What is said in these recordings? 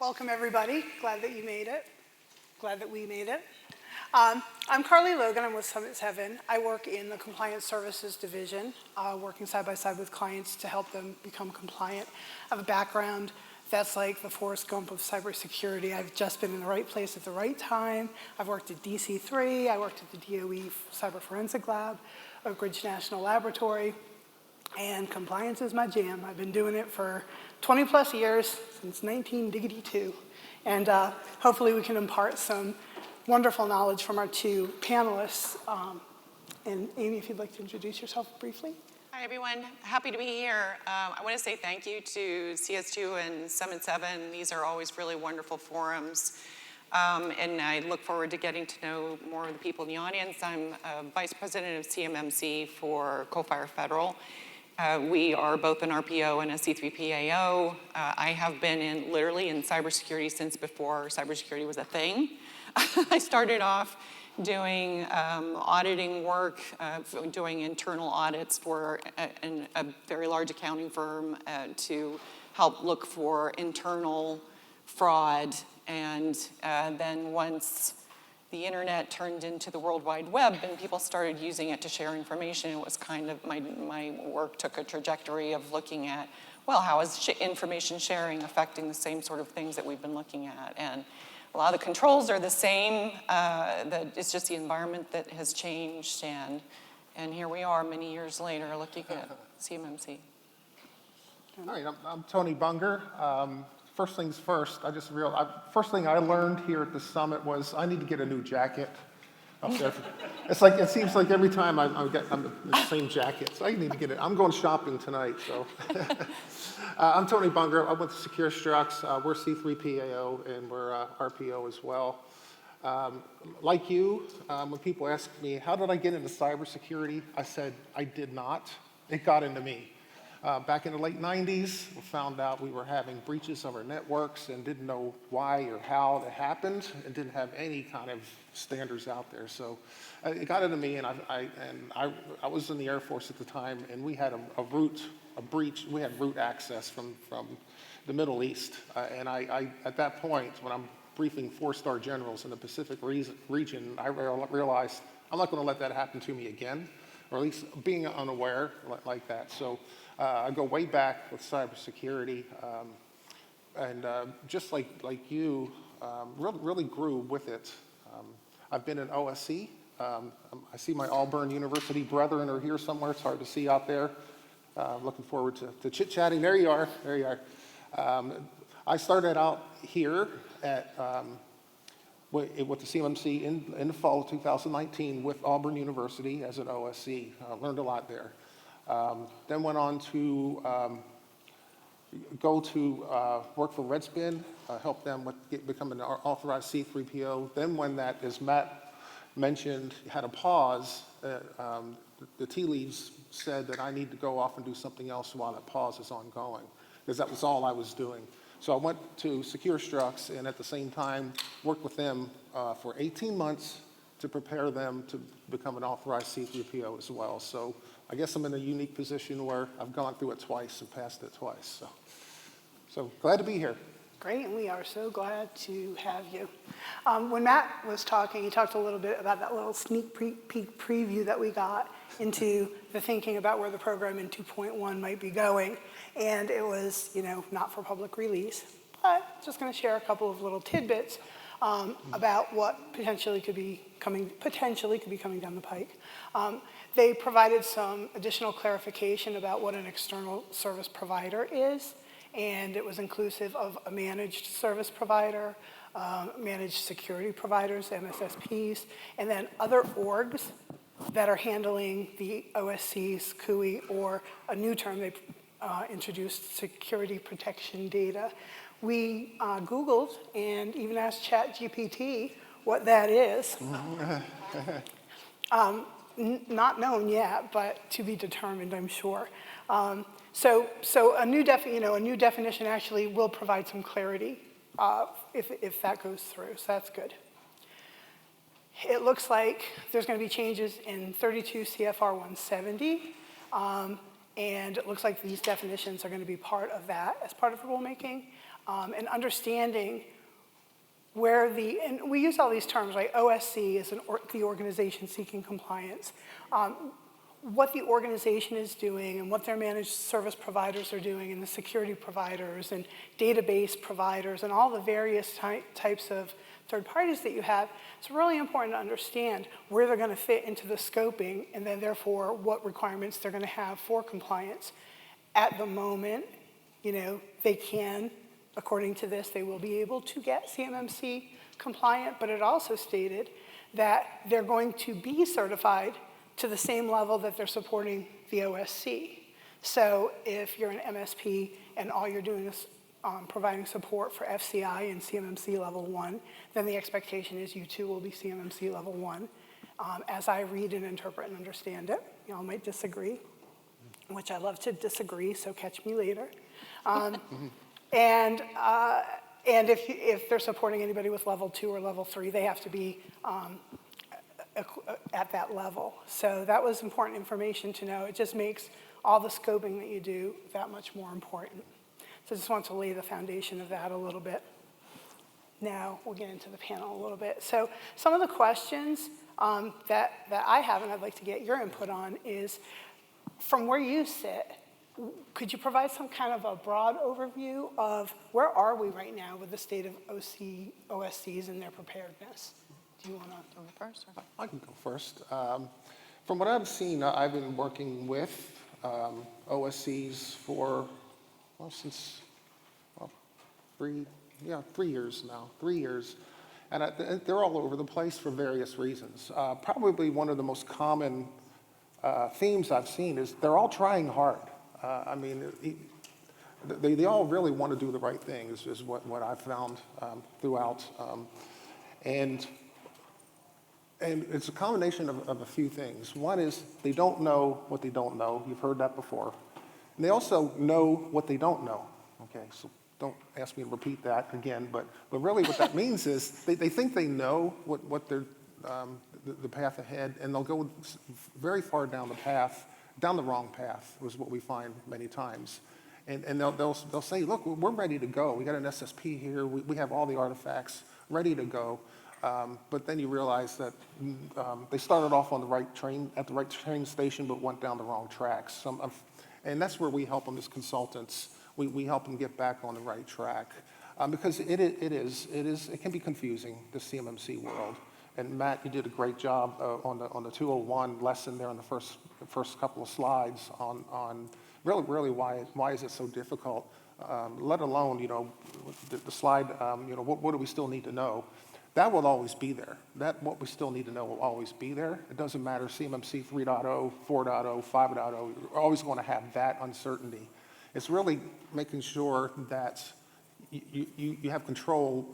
Welcome, everybody. Glad that you made it. Glad that we made it. I'm Carly Logan. I'm with Summit 7. I work in the Compliance Services Division, working side by side with clients to help them become compliant. I have a background that's like the Forrest Gump of cybersecurity. I've just been in the right place at the right time. I've worked at DC3. I worked at the DOE Cyber Forensic Lab, Oak Ridge National Laboratory, and compliance is my jam. I've been doing it for 20 plus years, since 1992. And hopefully we can impart some wonderful knowledge from our two panelists. And Amy, if you'd like to introduce yourself briefly. Hi, everyone. Happy to be here. I want to say thank you to CS2 and Summit 7. These are always really wonderful forums. And I look forward to getting to know more of the people in the audience. I'm Vice President of CMMC for Coalfire Federal. We are both an RPO and a C3PAO. I have been literally in cybersecurity since before cybersecurity was a thing. I started off doing auditing work, doing internal audits for a very large accounting firm to help look for internal fraud. And then once the internet turned into the World Wide Web and people started using it to share information, it was kind of, my work took a trajectory of looking at, well, how is information sharing affecting the same sort of things that we've been looking at? And a lot of the controls are the same, it's just the environment that has changed, and here we are many years later looking at CMMC. All right, I'm Tony Buenger. First things first, I just realized, first thing I learned here at the summit was I need to get a new jacket up there. It's like, it seems like every time I'm the same jacket, so I need to get it. I'm going shopping tonight, so. I'm Tony Buenger. I'm with SecureStrux. We're C3PAO, and we're RPO as well. Like you, when people ask me, how did I get into cybersecurity? I said, I did not. It got into me. Back in the late 90s, we found out we were having breaches of our networks and didn't know why or how it happened and didn't have any kind of standards out there. So it got into me, and I was in the Air Force at the time, and we had a breach. We had root access from the Middle East. And I at that point, when I'm briefing 4-star generals in the Pacific region, I realized I'm not going to let that happen to me again, or at least being unaware like that. So I go way back with cybersecurity, and just like you, really grew with it. I've been in OSC. I see my Auburn University brethren are here somewhere. It's hard to see out there. Looking forward to chit-chatting. There you are. There you are. I started out here at with the CMMC in the fall of 2019 with Auburn University as an OSC. Learned a lot there. Then went on to go to work for Redspin, help them with becoming an authorized C3PO. Then when that, as Matt mentioned, had a pause, the tea leaves said that I need to go off and do something else while that pause is ongoing, because that was all I was doing. So I went to SecureStrux, and at the same time worked with them for 18 months to prepare them to become an authorized C3PO as well. So I guess I'm in a unique position where I've gone through it twice and passed it twice. So glad to be here. Great, and we are so glad to have you. When Matt was talking, he talked a little bit about that little sneak peek preview that we got into the thinking about where the program in 2.1 might be going. And it was, not for public release, but just going to share a couple of little tidbits about what potentially could be coming down the pike. They provided some additional clarification about what an external service provider is, and it was inclusive of a managed service provider, managed security providers, MSSPs, and then other orgs that are handling the OSC's CUI, or a new term they introduced, security protection data. We Googled and even asked ChatGPT what that is. Not known yet, but to be determined, I'm sure. So a new definition actually will provide some clarity if that goes through. So that's good. It looks like there's going to be changes in 32 CFR 170, and it looks like these definitions are going to be part of that as part of rulemaking. and understanding where and we use all these terms, right? OSC is the organization seeking compliance. What the organization is doing and what their managed service providers are doing and the security providers and database providers and all the various types of third parties that you have, it's really important to understand where they're going to fit into the scoping and then therefore what requirements they're going to have for compliance. At the moment, they can, according to this, they will be able to get CMMC compliant, but it also stated that they're going to be certified to the same level that they're supporting the OSC. So if you're an MSP and all you're doing is providing support for FCI and CMMC level 1, then the expectation is you too will be CMMC level 1. As I read and interpret and understand it, y'all might disagree, which I love to disagree, so catch me later. And if they're supporting anybody with level 2 or level 3, they have to be at that level. So that was important information to know. It just makes all the scoping that you do that much more important. So I just want to lay the foundation of that a little bit. Now we'll get into the panel a little bit. So some of the questions that I have and I'd like to get your input on is, from where you sit, could you provide some kind of a broad overview of where are we right now with the state of OSCs and their preparedness? Do you want to go first? Or? I can go first. From what I've seen, I've been working with OSCs for, since 3 years now, 3 years. And they're all over the place for various reasons. Probably one of the most common themes I've seen is they're all trying hard. I mean, they all really want to do the right thing is what I've found throughout. And it's a combination of a few things. One is they don't know what they don't know. You've heard that before. And they also know what they don't know. Okay, so don't ask me to repeat that again. But really what that means is they think they know what they're, the path ahead, and they'll go very far down the path, down the wrong path, was what we find many times. And they'll say, look, we're ready to go. We got an SSP here. We have all the artifacts ready to go. But then you realize that they started off on the right train, at the right train station, but went down the wrong tracks. And that's where we help them as consultants. We help them get back on the right track. Because it can be confusing, the CMMC world. And Matt, you did a great job on the 201 lesson there on the first couple of slides on really why is it so difficult, let alone, the slide, what do we still need to know? That will always be there. What we still need to know will always be there. It doesn't matter, CMMC 3.0, 4.0, 5.0, you're always going to have that uncertainty. It's really making sure that you have control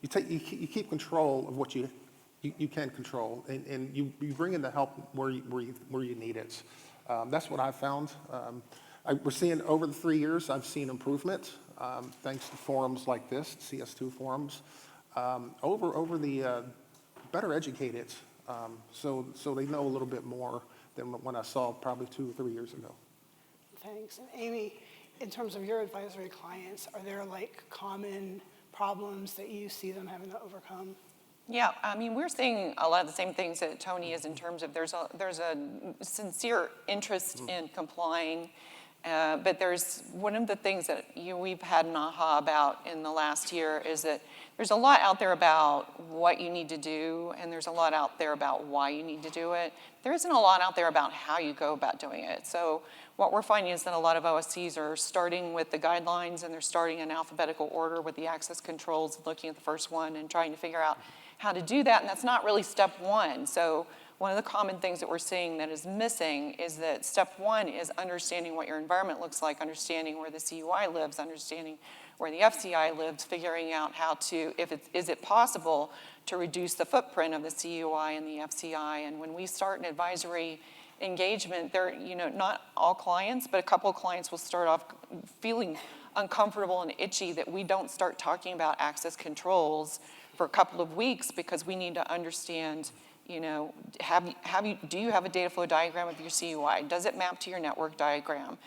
you keep control of what you can control, and you bring in the help where you need it. That's what I've found. We're seeing over the 3 years, I've seen improvement, thanks to forums like this, CS2 forums. Over the better educated, so they know a little bit more than when I saw probably 2 or 3 years ago. Thanks. And Amy, in terms of your advisory clients, are there common problems that you see them having to overcome? Yeah, I mean, we're seeing a lot of the same things that Tony is in terms of there's a sincere interest in complying. But there's one of the things that we've had an aha about in the last year is that there's a lot out there about what you need to do, and there's a lot out there about why you need to do it. There isn't a lot out there about how you go about doing it. So what we're finding is that a lot of OSCs are starting with the guidelines, and they're starting in alphabetical order with the access controls, looking at the first one and trying to figure out how to do that, and that's not really step one. So one of the common things that we're seeing that is missing is that step one is understanding what your environment looks like, understanding where the CUI lives, understanding where the FCI lives, figuring out how to, is it possible to reduce the footprint of the CUI and the FCI. And when we start an advisory engagement, there, not all clients, but a couple of clients will start off feeling uncomfortable and itchy that we don't start talking about access controls for a couple of weeks because we need to understand, do you have a data flow diagram of your CUI? Does it map to your network diagram?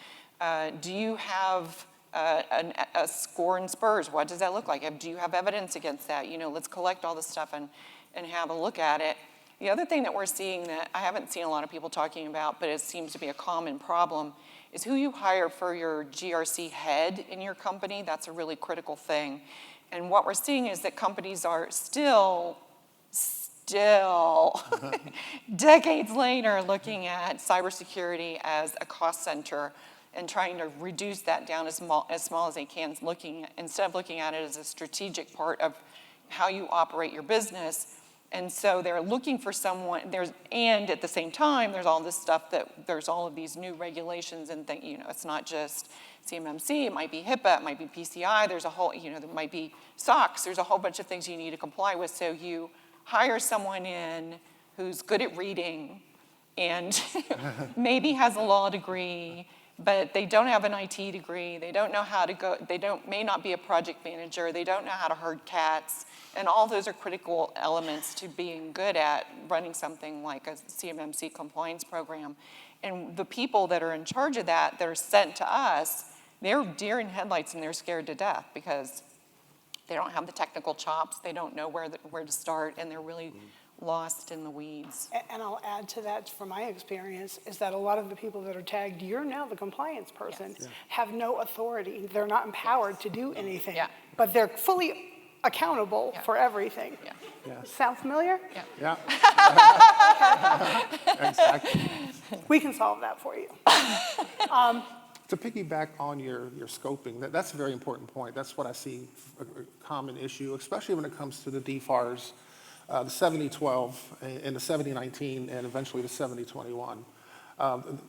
Do you have a score in SPURS. What does that look like? Do you have evidence against that? Let's collect all this stuff and have a look at it. The other thing that we're seeing that I haven't seen a lot of people talking about, but it seems to be a common problem, is who you hire for your GRC head in your company. That's a really critical thing. And what we're seeing is that companies are still decades later looking at cybersecurity as a cost center and trying to reduce that down as small as they can, instead of looking at it as a strategic part of how you operate your business. And so they're looking for someone, and at the same time, there's all this stuff there's all of these new regulations and it's not just CMMC, it might be HIPAA, it might be PCI, there's a whole, there might be SOX, there's a whole bunch of things you need to comply with. So you hire someone in who's good at reading and maybe has a law degree, but they don't have an IT degree, they don't know how to go, may not be a project manager, they don't know how to herd cats, and all those are critical elements to being good at running something like a CMMC compliance program. And the people that are in charge of that are sent to us, they're deer in headlights and they're scared to death because they don't have the technical chops, they don't know where to start, and they're really lost in the weeds. And I'll add to that from my experience is that a lot of the people that are tagged, you're now the compliance person, have no authority. They're not empowered to do anything, but they're fully accountable for everything. Sound familiar? Yeah. Exactly. We can solve that for you. To piggyback on your scoping, that's a very important point. That's what I see a common issue, especially when it comes to the DFARS, the 7012 and the 7019 and eventually the 7021.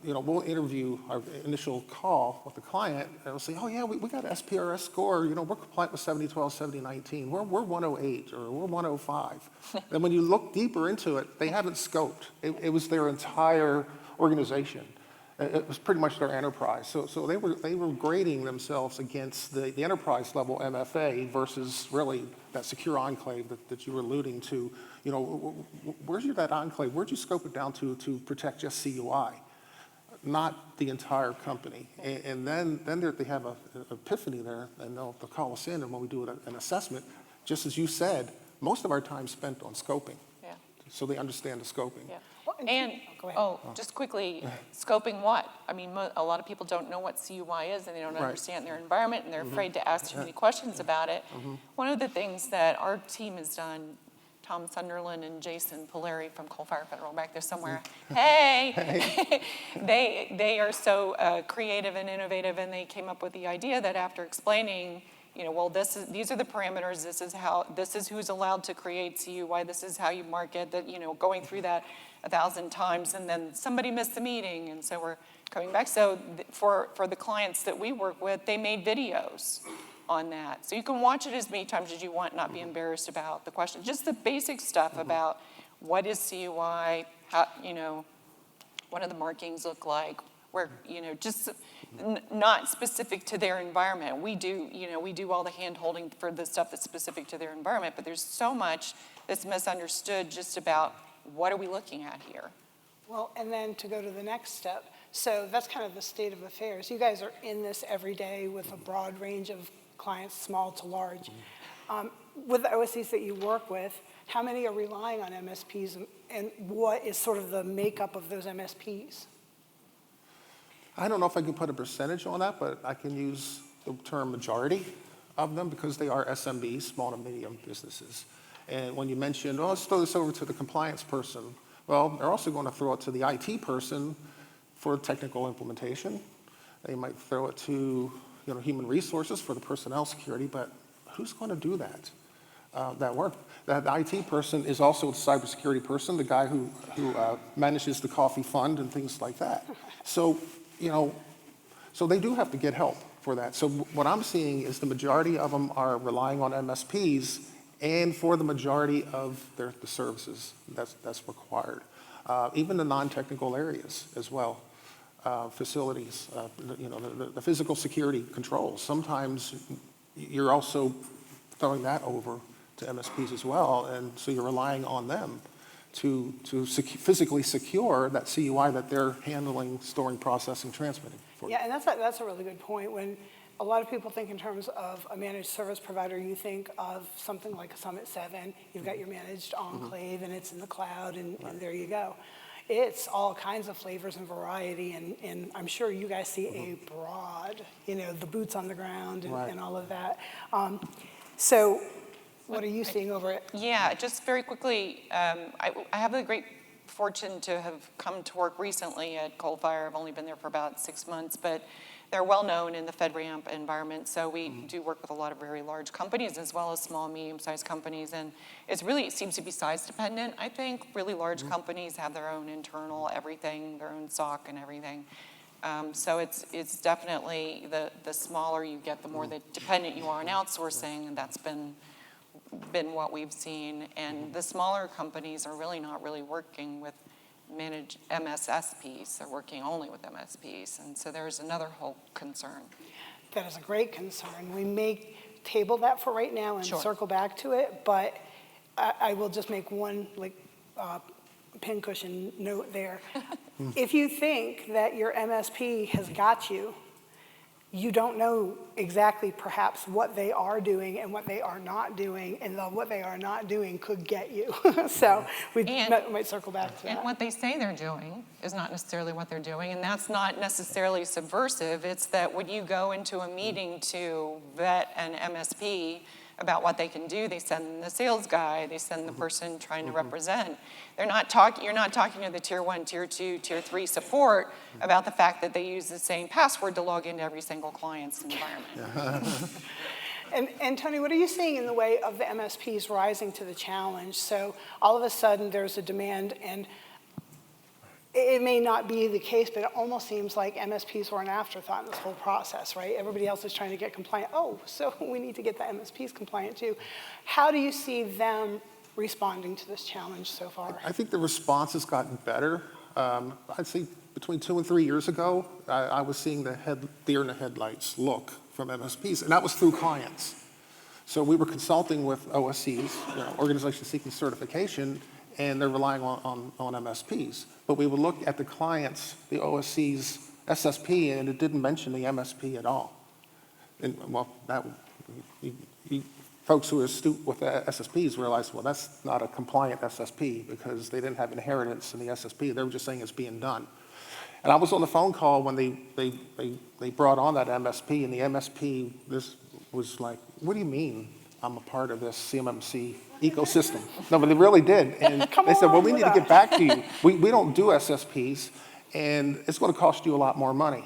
We'll interview our initial call with the client and we'll say, oh yeah, we got an SPRS score, we're compliant with 7012, 7019, we're 108 or we're 105. And when you look deeper into it, they haven't scoped. It was their entire organization. It was pretty much their enterprise. So they were grading themselves against the enterprise level MFA versus really that secure enclave that you were alluding to. Where's that enclave? Where'd you scope it down to protect just CUI, not the entire company? And then they have an epiphany there, and they'll call us in, and when we do an assessment, just as you said, most of our time spent on scoping. So they understand the scoping. And, just quickly, scoping what? I mean, a lot of people don't know what CUI is and they don't understand their environment and they're afraid to ask too many questions about it. One of the things that our team has done, Tom Sunderland and Jason Polari from Coalfire Federal back there somewhere, hey. They are so creative and innovative, and they came up with the idea that after explaining these are the parameters, this is who's allowed to create CUI, this is how you mark it, that, going through that 1,000 times, and then somebody missed the meeting, and so we're coming back. So for the clients that we work with, they made videos on that. So you can watch it as many times as you want, not be embarrassed about the question. Just the basic stuff about what is CUI, how, what do the markings look like, where, just not specific to their environment. We do all the hand-holding for the stuff that's specific to their environment, but there's so much that's misunderstood just about what are we looking at here? Well, and then to go to the next step, so that's kind of the state of affairs. You guys are in this every day with a broad range of clients, small to large. With the OSCs that you work with, how many are relying on MSPs, and what is sort of the makeup of those MSPs? I don't know if I can put a percentage on that, but I can use the term majority of them because they are SMBs, small to medium businesses. And when you mentioned, let's throw this over to the compliance person, well, they're also going to throw it to the IT person for technical implementation. They might throw it to human resources for the personnel security, but who's going to do that work? The IT person is also the cybersecurity person, the guy who manages the coffee fund and things like that. So, so they do have to get help for that. So what I'm seeing is the majority of them are relying on MSPs, and for the majority of the services that's required. Even the non-technical areas as well, facilities, the physical security controls. Sometimes you're also throwing that over to MSPs as well, and so you're relying on them physically secure that CUI that they're handling, storing, processing, transmitting for you. Yeah, and that's a really good point. When a lot of people think in terms of a managed service provider, you think of something like a Summit 7. You've got your managed enclave, and it's in the cloud, and there you go. It's all kinds of flavors and variety, and I'm sure you guys see a broad, the boots on the ground and all of that. So what are you seeing over it? Yeah, just very quickly, I have the great fortune to have come to work recently at Coalfire. I've only been there for about 6 months, but they're well known in the FedRAMP environment. So we do work with a lot of very large companies as well as small, medium-sized companies. And it seems to be size dependent. I think really large companies have their own internal everything, their own SOC and everything. So it's definitely the smaller you get, the more dependent you are on outsourcing, and that's been what we've seen. And the smaller companies are really not working with managed MSSPs. They're working only with MSPs. And so there's another whole concern. That is a great concern. We may table that for right now and circle back to it, but I will just make one pincushion note there. If you think that your MSP has got you, you don't know exactly perhaps what they are doing and what they are not doing, and what they are not doing could get you. So we might circle back to that. And what they say they're doing is not necessarily what they're doing, and that's not necessarily subversive. It's that when you go into a meeting to vet an MSP about what they can do, they send the sales guy, they send the person trying to represent. You're not talking to the tier 1, tier 2, tier 3 support about the fact that they use the same password to log into every single client's environment. And Tony, what are you seeing in the way of the MSPs rising to the challenge? So all of a sudden there's a demand, and it may not be the case, but it almost seems like MSPs were an afterthought in this whole process, right? Everybody else is trying to get compliant. Oh, so we need to get the MSPs compliant too. How do you see them responding to this challenge so far? I think the response has gotten better. I'd say between 2 and 3 years ago, I was seeing the deer in the headlights look from MSPs, and that was through clients. So we were consulting with OSCs, organizations seeking certification, and they're relying on MSPs. But we would look at the clients, the OSC's SSP, and it didn't mention the MSP at all. And well, folks who are astute with the SSPs realized, well, that's not a compliant SSP because they didn't have inheritance in the SSP. They were just saying it's being done. And I was on the phone call when they brought on that MSP, and the MSP was like, what do you mean I'm a part of this CMMC ecosystem? No, but they really did. And they said, well, we need to get back to you. We don't do SSPs, and it's going to cost you a lot more money.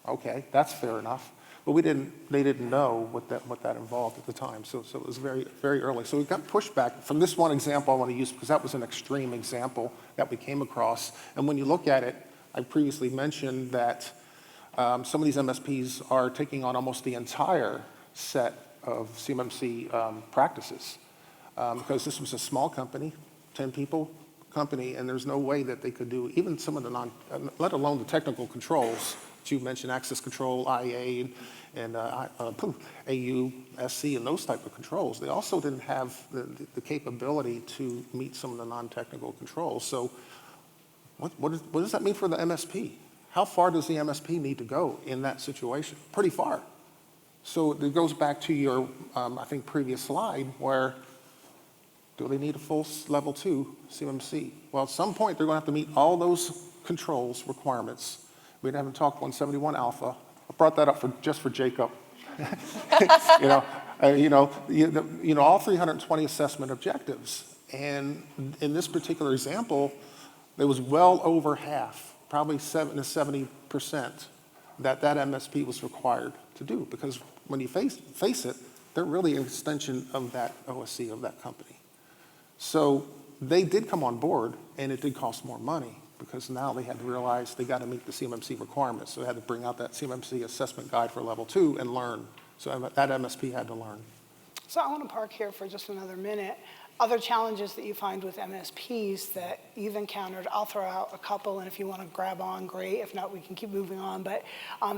Okay, that's fair enough. But they didn't know what that involved at the time. So it was very, very early. So we got pushback from this one example I want to use because that was an extreme example that we came across. And when you look at it, I previously mentioned that some of these MSPs are taking on almost the entire set of CMMC practices because this was a small company, 10 people company, and there's no way that they could do even some of the let alone the technical controls that you mentioned, access control, IA, and AU, SC, and those type of controls. They also didn't have the capability to meet some of the non-technical controls. So what does that mean for the MSP? How far does the MSP need to go in that situation? Pretty far. So it goes back to your, I think, previous slide where do they need a full level 2 CMMC? Well, at some point, they're going to have to meet all those controls requirements. We haven't talked 171 alpha. I brought that up just for Jacob. All 320 assessment objectives. And in this particular example, there was well over half, probably 70% that MSP was required to do, because when you face it, they're really an extension of that OSC of that company. So they did come on board, and it did cost more money because now they had to realize they got to meet the CMMC requirements. So they had to bring out that CMMC assessment guide for level 2 and learn. So that MSP had to learn. So I want to park here for just another minute. other challenges that you find with MSPs that you've encountered, I'll throw out a couple, and if you want to grab on, great. If not, we can keep moving on. But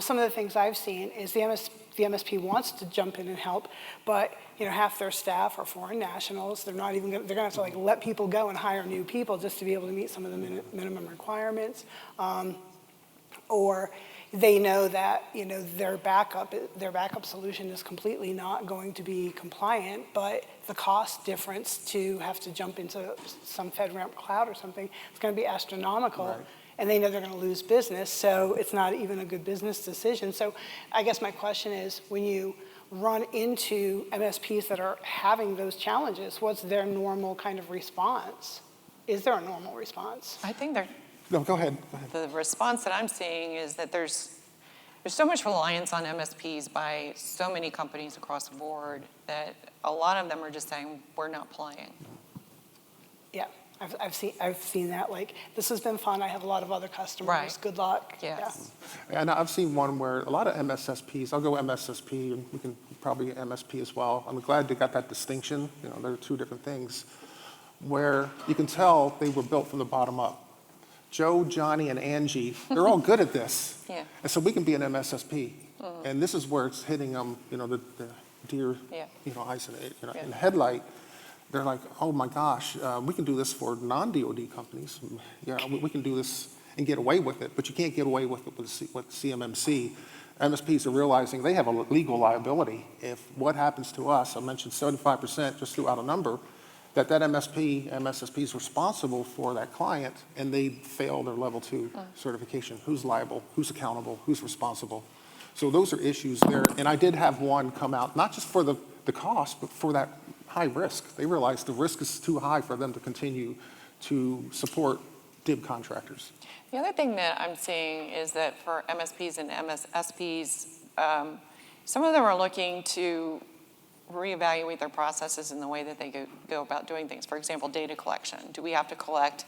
some of the things I've seen is the MSP wants to jump in and help, but half their staff are foreign nationals. They're not even they're going to have to like let people go and hire new people just to be able to meet some of the minimum requirements, or they know that their backup solution is completely not going to be compliant, but the cost difference to have to jump into some FedRAMP cloud or something is going to be astronomical. Right. And they know they're going to lose business, so it's not even a good business decision. So I guess my question is, when you run into MSPs that are having those challenges, what's their normal kind of response? Is there a normal response? I think there. No, go ahead. The response that I'm seeing is that there's so much reliance on MSPs by so many companies across the board that a lot of them are just saying, we're not playing. Yeah, I've seen that. Like, this has been fun. I have a lot of other customers. Right. Good luck. Yes. Yeah. And I've seen one where a lot of MSSPs, I'll go MSSP, and we can probably get MSP as well. I'm glad they got that distinction. They're two different things, where you can tell they were built from the bottom up. Joe, Johnny, and Angie, they're all good at this. Yeah. And so we can be an MSSP. And this is where it's hitting them, the deer, Yeah. eyes in the headlight. They're like, oh my gosh, we can do this for non-DoD companies. Yeah, we can do this and get away with it, but you can't get away with it with CMMC. MSPs are realizing they have a legal liability. If what happens to us, I mentioned 75%, just threw out a number, that MSSP is responsible for that client, and they fail their level 2 certification. Who's liable? Who's accountable? Who's responsible? So those are issues there. And I did have one come out, not just for the cost, but for that high risk. They realized the risk is too high for them to continue to support DIB contractors. The other thing that I'm seeing is that for MSPs and MSSPs, some of them are looking to reevaluate their processes in the way that they go about doing things. For example, data collection. Do we have to collect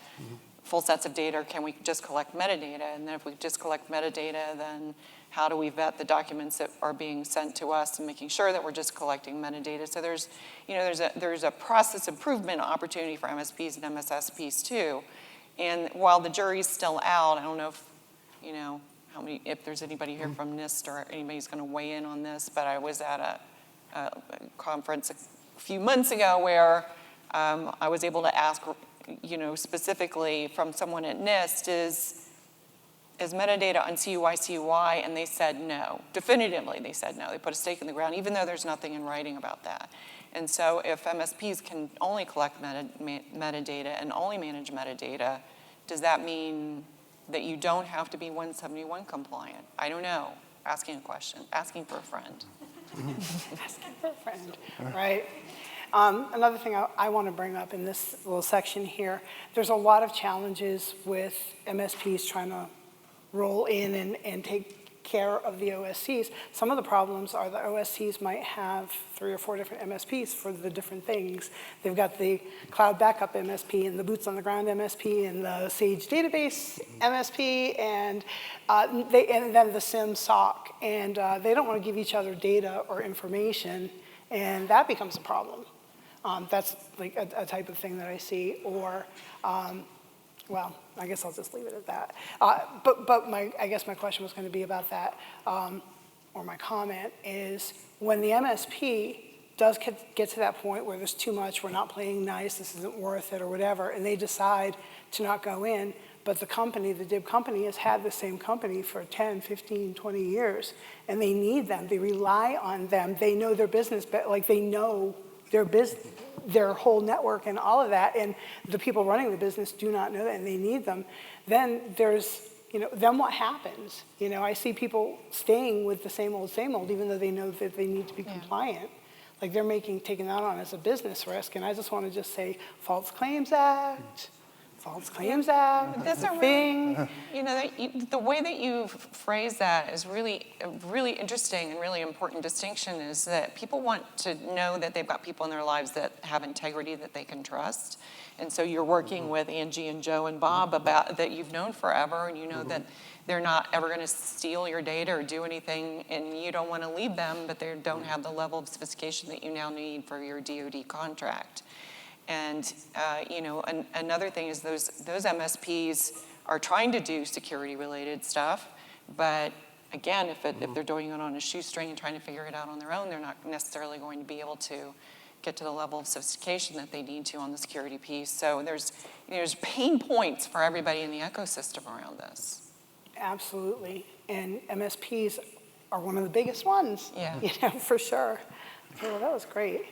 full sets of data, or can we just collect metadata? And then if we just collect metadata, then how do we vet the documents that are being sent to us and making sure that we're just collecting metadata? So there's a process improvement opportunity for MSPs and MSSPs too. And while the jury's still out, I don't know if there's anybody here from NIST or anybody's going to weigh in on this, but I was at a conference a few months ago where I was able to ask, specifically from someone at NIST, is metadata on CUI, and they said no. Definitively, they said no. They put a stake in the ground, even though there's nothing in writing about that. And so if MSPs can only collect metadata and only manage metadata, does that mean that you don't have to be 171 compliant? I don't know. Asking a question, asking for a friend. Asking for a friend, right? Another thing I want to bring up in this little section here, there's a lot of challenges with MSPs trying to roll in and take care of the OSCs. Some of the problems are the OSCs might have 3 or 4 different MSPs for the different things. They've got the cloud backup MSP and the boots on the ground MSP and the Sage database MSP and then the SIM SOC. And they don't want to give each other data or information, and that becomes a problem. That's like a type of thing that I see. Or, well, I guess I'll just leave it at that. But I guess my question was going to be about that, or my comment is, when the MSP does get to that point where there's too much, we're not playing nice, this isn't worth it, or whatever, and they decide to not go in, but the company, the DIB company, has had the same company for 10, 15, 20 years, and they need them, they rely on them, they know their business, but like they know their business, their whole network and all of that, and the people running the business do not know that, and they need them, then there's, then what happens? I see people staying with the same old, even though they know that they need to be compliant. Like they're taking that on as a business risk, and I just want to just say, False Claims Act, That's a thing. The way that you phrase that is really interesting and really important distinction, is that people want to know that they've got people in their lives that have integrity that they can trust. And so you're working with Angie and Joe and Bob about that you've known forever, and you know that they're not ever going to steal your data or do anything, and you don't want to leave them, but they don't have the level of sophistication that you now need for your DoD contract. And another thing is those MSPs are trying to do security-related stuff, but again, if they're doing it on a shoestring and trying to figure it out on their own, they're not necessarily going to be able to get to the level of sophistication that they need to on the security piece. So there's pain points for everybody in the ecosystem around this. Absolutely. And MSPs are one of the biggest ones, Yeah. For sure. Okay, well, that was great.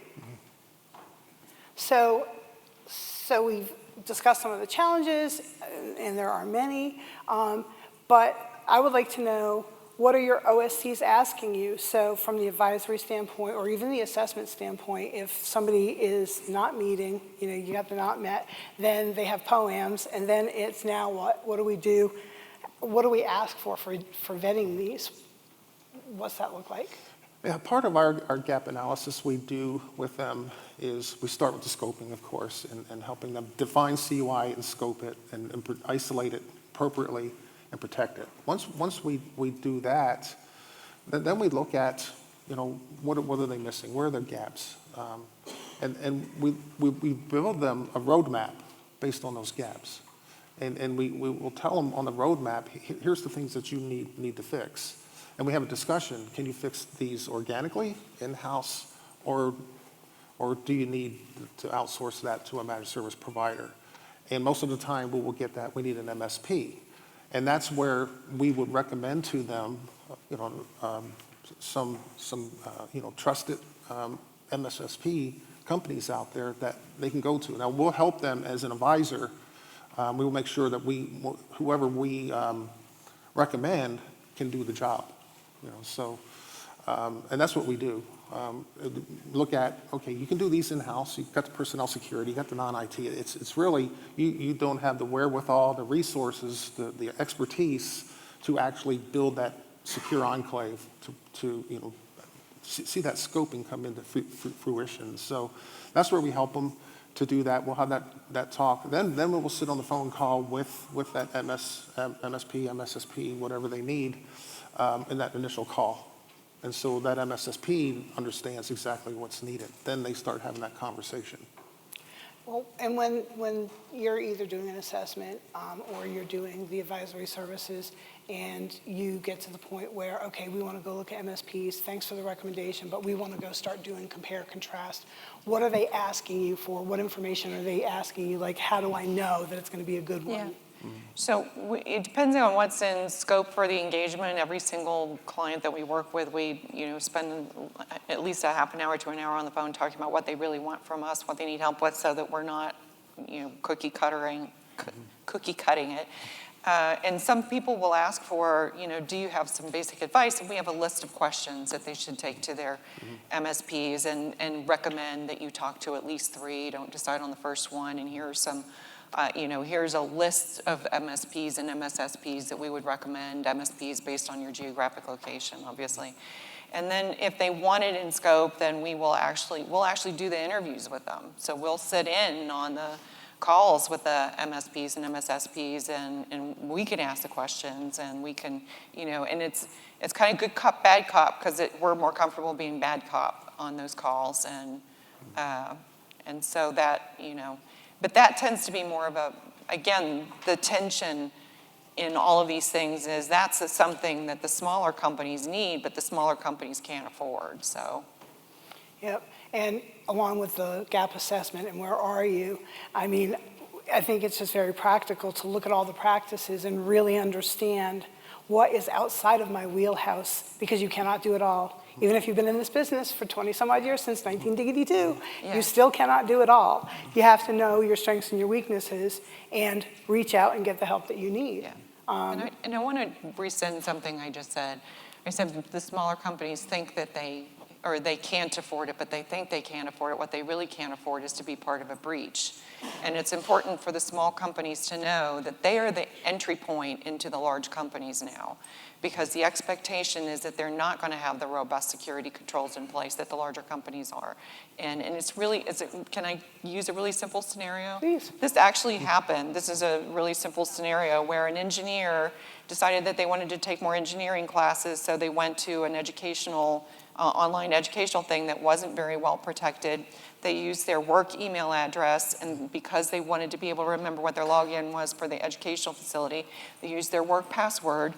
So we've discussed some of the challenges, and there are many, but I would like to know, what are your OSCs asking you? So from the advisory standpoint, or even the assessment standpoint, if somebody is not meeting, you got the not met, then they have POAMs, and then it's now what? What do we do? What do we ask for vetting these? What's that look like? Yeah, part of our gap analysis we do with them is we start with the scoping, of course, and helping them define CUI and scope it and isolate it appropriately and protect it. Once we do that, then we look at, what are they missing? Where are their gaps? And we build them a roadmap based on those gaps. And we will tell them on the roadmap, here's the things that you need to fix. And we have a discussion, can you fix these organically, in-house, or do you need to outsource that to a managed service provider? And most of the time, we will get that, we need an MSP. And that's where we would recommend to them, some trusted MSSP companies out there that they can go to. Now, we'll help them as an advisor. We will make sure that whoever we recommend can do the job. And that's what we do. Look at, okay, you can do these in-house, you've got the personnel security, you got the non-IT. It's really, you don't have the wherewithal, the resources, the expertise to actually build that secure enclave to see that scoping come into fruition. So that's where we help them to do that. We'll have that talk. Then we will sit on the phone call with that MSP, MSSP, whatever they need in that initial call. And so that MSSP understands exactly what's needed. Then they start having that conversation. Well, and when you're either doing an assessment or you're doing the advisory services and you get to the point where, okay, we want to go look at MSPs, thanks for the recommendation, but we want to go start doing compare, contrast. What are they asking you for? What information are they asking you? Like, how do I know that it's going to be a good one? Yeah. So it depends on what's in scope for the engagement. Every single client that we work with, we spend at least a half an hour to an hour on the phone talking about what they really want from us, what they need help with, so that we're not cookie cutting it. And some people will ask for, do you have some basic advice? And we have a list of questions that they should take to their MSPs and recommend that you talk to at least 3. Don't decide on the first one. And here are some here's a list of MSPs and MSSPs that we would recommend, MSPs based on your geographic location, obviously. And then if they want it in scope, then we'll actually do the interviews with them. So we'll sit in on the calls with the MSPs and MSSPs, and we can ask the questions, and we can, and it's kind of good cop, bad cop, because we're more comfortable being bad cop on those calls, and so that, but that tends to be more of again, the tension in all of these things is that's something that the smaller companies need, but the smaller companies can't afford, so. Yep, and along with the gap assessment and where are you, I think it's just very practical to look at all the practices and really understand what is outside of my wheelhouse, because you cannot do it all. Even if you've been in this business for 20 some odd years, since 1982, you still cannot do it all. You have to know your strengths and your weaknesses and reach out and get the help that you need. Yeah. And I want to rescind something I just said. I said the smaller companies think that they can't afford it, but they think they can't afford it. What they really can't afford is to be part of a breach. And it's important for the small companies to know that they are the entry point into the large companies now. because the expectation is that they're not going to have the robust security controls in place that the larger companies are. And it's really, can I use a really simple scenario? Please. This actually happened. This is a really simple scenario where an engineer decided that they wanted to take more engineering classes, so they went to an educational, online educational thing that wasn't very well protected. They used their work email address, and because they wanted to be able to remember what their login was for the educational facility, they used their work password,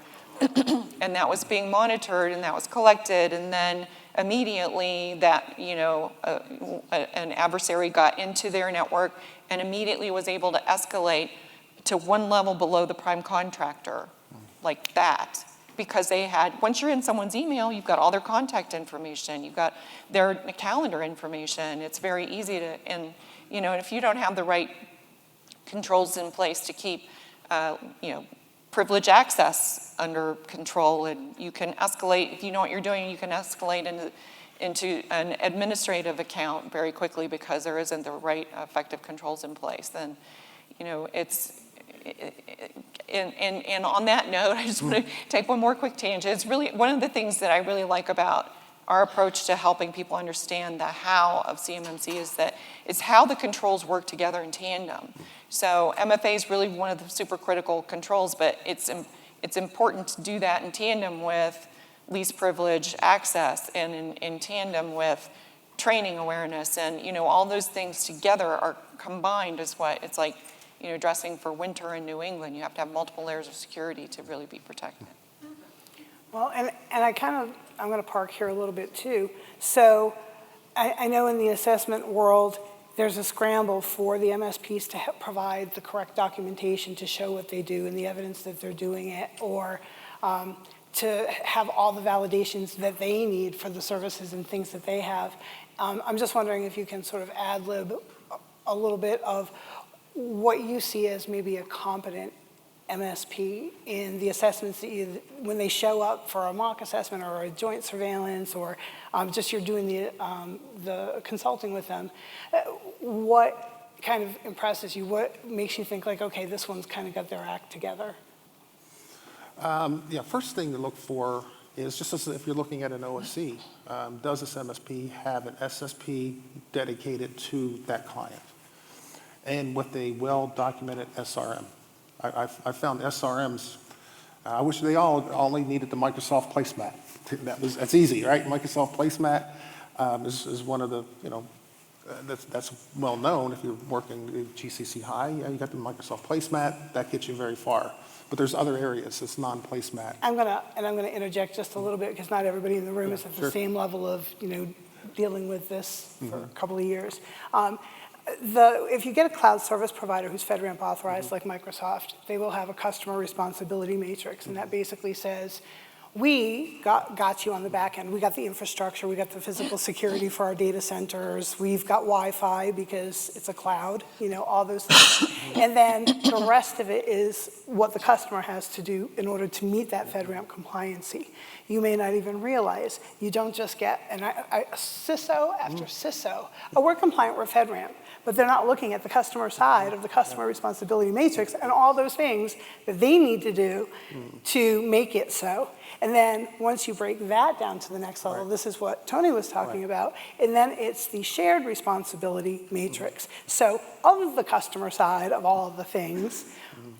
and that was being monitored, and that was collected, and then immediately that, an adversary got into their network and immediately was able to escalate to one level below the prime contractor, like that. Because they had, once you're in someone's email, you've got all their contact information, you've got their calendar information. It's very easy to, and if you don't have the right controls in place to keep, privilege access under control, and you can escalate, if you know what you're doing, you can escalate into an administrative account very quickly because there isn't the right effective controls in place. Then, it's, and on that note, I just want to take one more quick tangent. It's really one of the things that I really like about our approach to helping people understand the how of CMMC is that it's how the controls work together in tandem. So MFA is really one of the super critical controls, but it's important to do that in tandem with least privilege access and in tandem with training awareness, and all those things together are combined is what it's like. Dressing for winter in New England, you have to have multiple layers of security to really be protected. Well, and I'm going to park here a little bit too. So I know in the assessment world, there's a scramble for the MSPs to provide the correct documentation to show what they do and the evidence that they're doing it, or to have all the validations that they need for the services and things that they have. I'm just wondering if you can sort of ad-lib a little bit of what you see as maybe a competent MSP in the assessments that when they show up for a mock assessment or a joint surveillance, or just you're doing the consulting with them, what kind of impresses you? What makes you think like, okay, this one's kind of got their act together? First thing to look for is just as if you're looking at an OSC, does this MSP have an SSP dedicated to that client? And with a well-documented SRM. I found SRMs, I wish they all only needed the Microsoft placemat. That's easy, right? Microsoft placemat is one of the, that's well known. If you're working with GCC High, you got the Microsoft placemat, that gets you very far. But there's other areas, it's non-placemat. I'm gonna interject just a little bit because not everybody in the room is at the same level of, dealing with this for a couple of years. If you get a cloud service provider who's FedRAMP authorized like Microsoft, they will have a customer responsibility matrix, and that basically says, we got you on the back end. We got the infrastructure, we got the physical security for our data centers, we've got Wi-Fi because it's a cloud, all those things. And then the rest of it is what the customer has to do in order to meet that FedRAMP compliancy. You may not even realize you don't just get CISO after CISO. Oh, we're compliant, we're FedRAMP. But they're not looking at the customer side of the customer responsibility matrix and all those things that they need to do to make it so. And then once you break that down to the next level, this is what Tony was talking about, and then it's the shared responsibility matrix. So of the customer side of all of the things,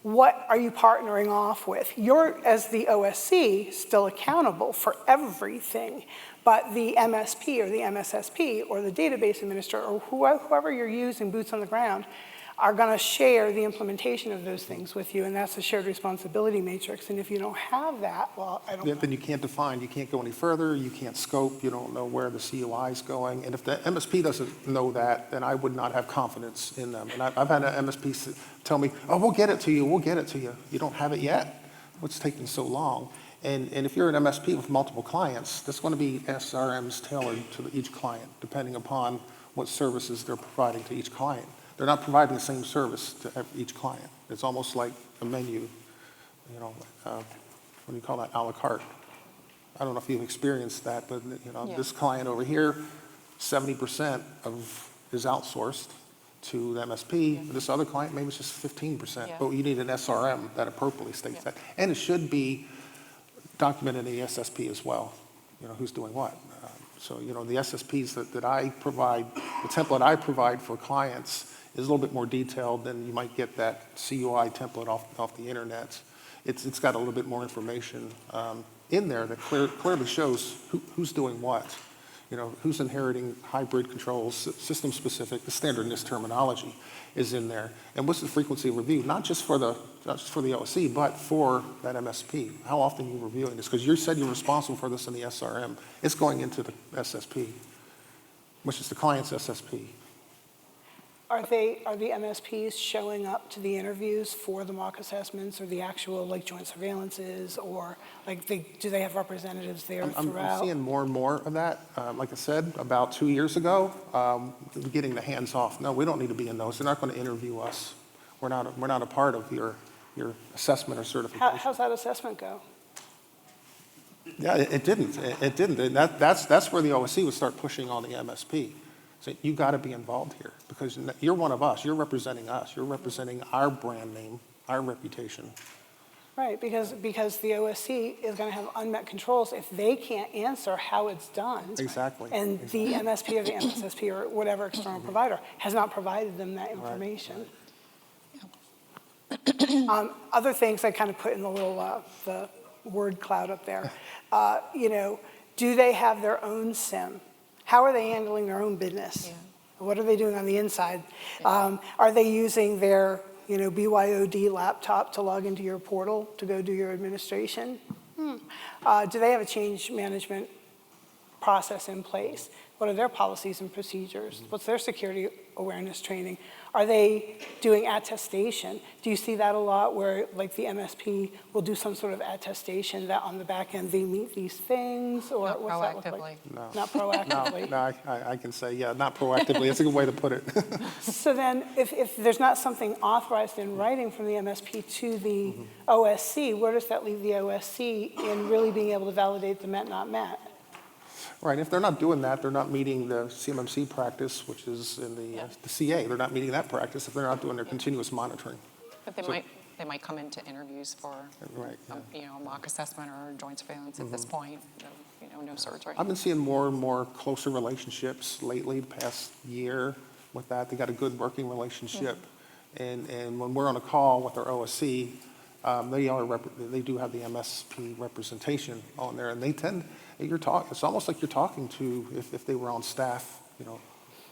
what are you partnering off with? You're, as the OSC, still accountable for everything, but the MSP or the MSSP or the database administrator or whoever you're using, boots on the ground, are going to share the implementation of those things with you, and that's the shared responsibility matrix. And if you don't have that, well, I don't know. Then you can't define, you can't go any further, you can't scope, you don't know where the COI is going. And if the MSP doesn't know that, then I would not have confidence in them. And I've had an MSP tell me, oh, we'll get it to you, we'll get it to you. You don't have it yet. What's taking so long? And if you're an MSP with multiple clients, there's going to be SRMs tailored to each client, depending upon what services they're providing to each client. They're not providing the same service to each client. It's almost like a menu, what do you call that, a la carte. I don't know if you've experienced that, but this client over here, 70% is outsourced to the MSP. This other client, maybe it's just 15%, but you need an SRM that appropriately states that. And it should be documented in the SSP as well, who's doing what. So, the SSPs that I provide, the template I provide for clients is a little bit more detailed than you might get that CUI template off the internet. It's got a little bit more information in there that clearly shows who's doing what. Who's inheriting hybrid controls, system-specific, the standard NIST terminology is in there. And what's the frequency of review, not just for the OSC, but for that MSP. How often are you reviewing this? Because you said you're responsible for this in the SRM. It's going into the SSP, which is the client's SSP. Are the MSPs showing up to the interviews for the mock assessments or the actual joint surveillances, or do they have representatives there throughout? I'm seeing more and more of that. Like I said, about 2 years ago, getting the hands off. No, we don't need to be in those. They're not going to interview us. We're not a part of your assessment or certification. How's that assessment go? Yeah, it didn't. It didn't. And that's where the OSC would start pushing on the MSP. So you got to be involved here because you're one of us. You're representing us. You're representing our brand name, our reputation. Right, because the OSC is going to have unmet controls if they can't answer how it's done. Exactly. And the MSP or the MSSP or whatever external provider has not provided them that information. Right. Other things I kind of put in the little the word cloud up there. Do they have their own SIM? How are they handling their own business? Yeah. What are they doing on the inside? Yeah. Are they using their BYOD laptop to log into your portal to go do your administration? Do they have a change management process in place? What are their policies and procedures? What's their security awareness training? Are they doing attestation? Do you see that a lot where the MSP will do some sort of attestation that on the back end they meet these things? Or not what's proactively. That look like? No. Not proactively. No, I can say, yeah, not proactively. That's a good way to put it. So then if there's not something authorized in writing from the MSP to the OSC, where does that leave the OSC in really being able to validate the met, not met? Right, if they're not doing that, they're not meeting the CMMC practice, which is in the CA. They're not meeting that practice if they're not doing their continuous monitoring. But they might come into interviews for a mock assessment or joint surveillance at this point. No certs, right? I've been seeing more and more closer relationships lately, the past year with that. They got a good working relationship. And when we're on a call with our OSC, they do have the MSP representation on there, and they tend. It's almost like you're talking to if they were on staff,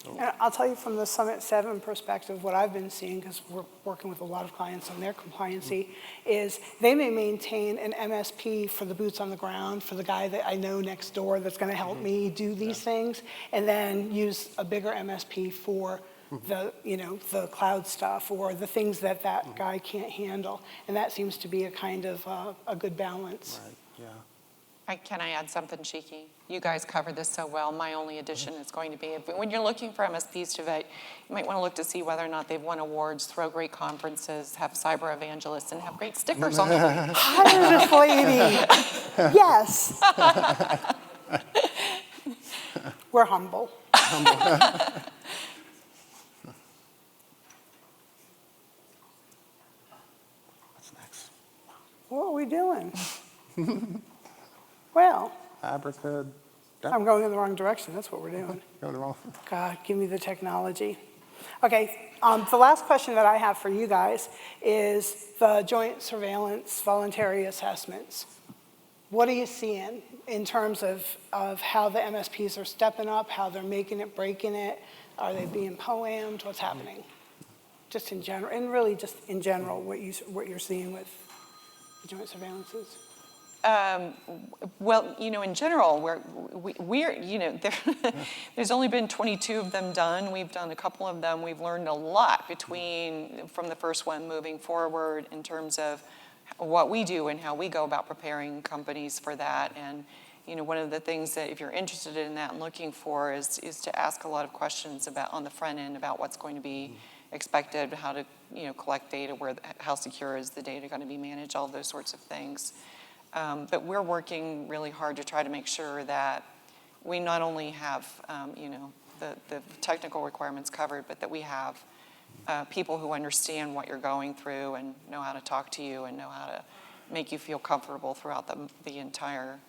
So. And I'll tell you from the Summit 7 perspective, what I've been seeing, because we're working with a lot of clients on their compliancy, is they may maintain an MSP for the boots on the ground, for the guy that I know next door that's going to help me do these things, and then use a bigger MSP for the cloud stuff or the things that guy can't handle. And that seems to be a kind of a good balance. Right, yeah. Can I add something cheeky? You guys covered this so well. My only addition is going to be, when you're looking for MSPs to vet, you might want to look to see whether or not they've won awards, throw great conferences, have cyber evangelists, and have great stickers on them. Hire this lady. Yes. We're humble. What's next? What are we doing? Well, Abracad. I'm going in the wrong direction. That's what we're doing. Going the wrong. God, give me the technology. Okay, the last question that I have for you guys is the joint surveillance voluntary assessments. What are you seeing in terms of how the MSPs are stepping up, how they're making it, breaking it? Are they being POAM'd? What's happening? Just in general, and really just in general, what you're seeing with the joint surveillances. Well, in general, there's only been 22 of them done. We've done a couple of them. We've learned a lot from the first one moving forward in terms of what we do and how we go about preparing companies for that. And, one of the things that if you're interested in that and looking for is to ask a lot of questions on the front end about what's going to be expected, how to, collect data, how secure is the data going to be managed, all those sorts of things. But we're working really hard to try to make sure that we not only have, the technical requirements covered, but that we have people who understand what you're going through and know how to talk to you and know how to make you feel comfortable throughout the entire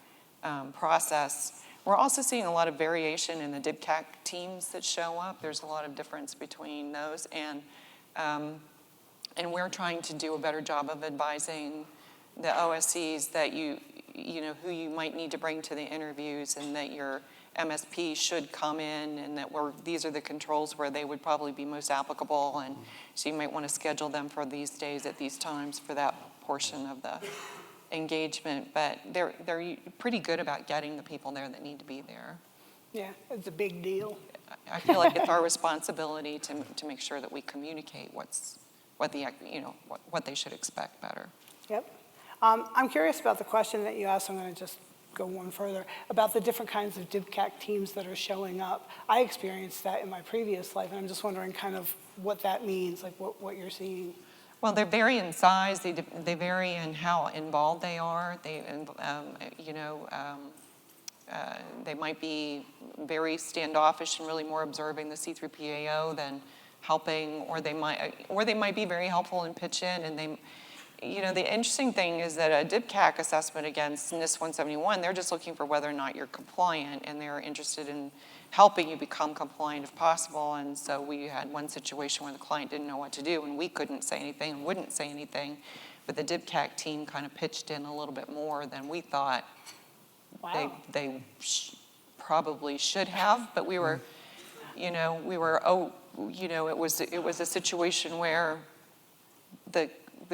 process. We're also seeing a lot of variation in the DIBCAC teams that show up. There's a lot of difference between those, and we're trying to do a better job of advising the OSCs that you know, who you might need to bring to the interviews, and that your MSP should come in, and that these are the controls where they would probably be most applicable, and so you might want to schedule them for these days at these times for that portion of the engagement. But they're pretty good about getting the people there that need to be there. Yeah, it's a big deal. I feel like it's our responsibility to make sure that we communicate what they should expect better. Yep. I'm curious about the question that you asked. I'm going to just go one further about the different kinds of DIBCAC teams that are showing up. I experienced that in my previous life, and I'm just wondering kind of what that means, like what you're seeing. Well, they vary in size. They vary in how involved they are. They might be very standoffish and really more observing the C3PAO than helping, or they might be very helpful and pitch in. And the interesting thing is that a DIBCAC assessment against NIST 171, they're just looking for whether or not you're compliant, and they're interested in helping you become compliant if possible. And so we had one situation where the client didn't know what to do, and we couldn't say anything and wouldn't say anything, but the DIBCAC team kind of pitched in a little bit more than we thought. Wow. They probably should have, but it was a situation where the